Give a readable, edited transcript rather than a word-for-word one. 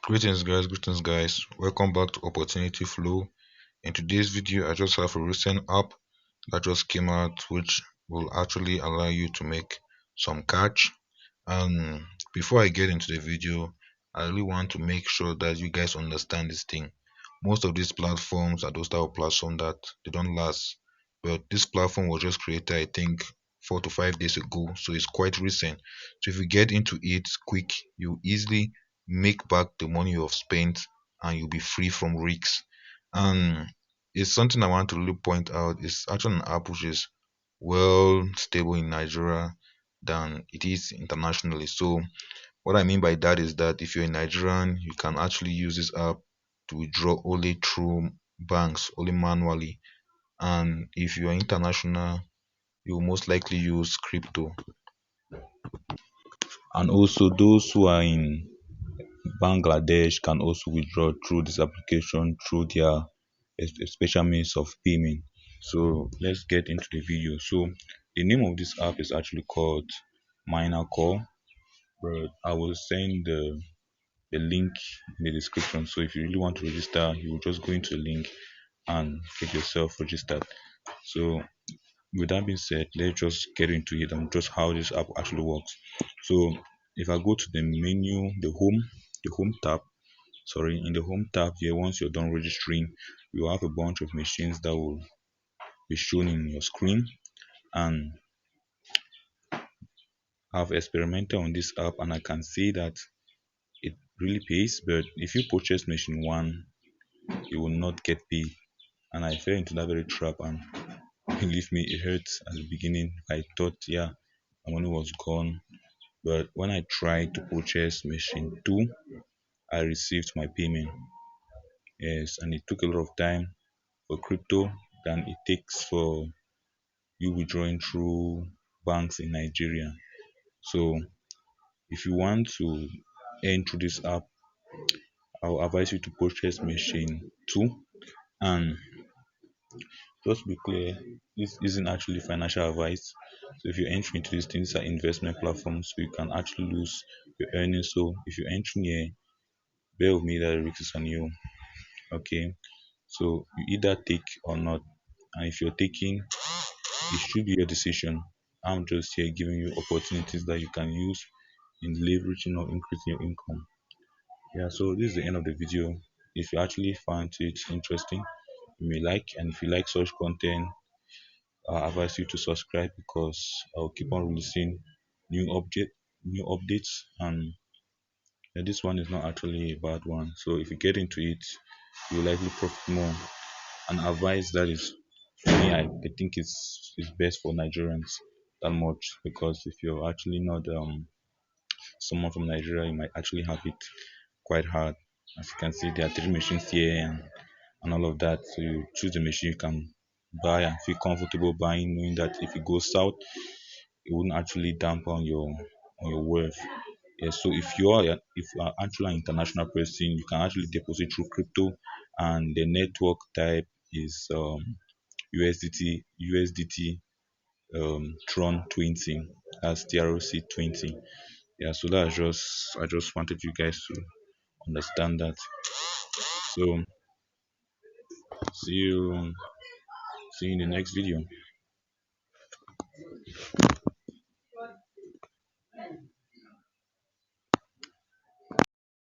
Greetings guys. Welcome back to Opportunity Flow. In today's video, I just have a recent app that just came out which will actually allow you to make some cash. And before I get into the video, I really want to make sure that you guys understand this thing. Most of these platforms are those type of platforms that they don't last. But this platform was just created, I think, 4 to 5 days ago, so it's quite recent. So if you get into it quick, you easily make back the money you have spent and you'll be free from risks. And it's something I want to really point out. It's actually an app which is well stable in Nigeria than it is internationally. So what I mean by that is that if you're a Nigerian, you can actually use this app to withdraw only through banks, only manually. And if you're international, you will most likely use crypto. And also those who are in Bangladesh can also withdraw through this application through their special means of payment. So let's get into the video. So the name of this app is actually called Miner Call, but I will send the link in the description. So if you really want to register, you will just go into the link and get yourself registered. So with that being said, let's just get into it and just how this app actually works. So if I go to the menu, the home tab, sorry, in the home tab here, once you're done registering, you have a bunch of machines that will be shown in your screen. And I've experimented on this app and I can see that it really pays, but if you purchase machine one, you will not get paid. And I fell into that very trap, and believe me, it hurt at the beginning. I thought, yeah, my money was gone. But when I tried to purchase machine two, I received my payment. Yes, and it took a lot of time for crypto than it takes for you withdrawing through banks in Nigeria. So if you want to earn through this app, I'll advise you to purchase machine two. And just to be clear, this isn't actually financial advice. So if you enter into these things are investment platforms, so you can actually lose your earnings. So if you enter here, bear with me that the risk is on you. Okay. So you either take or not. And if you're taking, it should be your decision. I'm just here giving you opportunities that you can use in leveraging or increasing your income. Yeah, so this is the end of the video. If you actually found it interesting, you may like, and if you like such content, I advise you to subscribe because I'll keep on releasing new updates, and yeah, this one is not actually a bad one. So if you get into it, you will likely profit more. And advice that is for me, I think it's best for Nigerians that much, because if you're actually not someone from Nigeria, you might actually have it quite hard. As you can see, there are three machines here, and all of that. So you choose the machine you can buy and feel comfortable buying, knowing that if it goes south, it wouldn't actually dampen your worth. Yeah, so if you are actually an international person, you can actually deposit through crypto, and the network type is USDT Tron 20. That's TROC 20. Yeah, so that's just I just wanted you guys to understand that. So see you in the next video.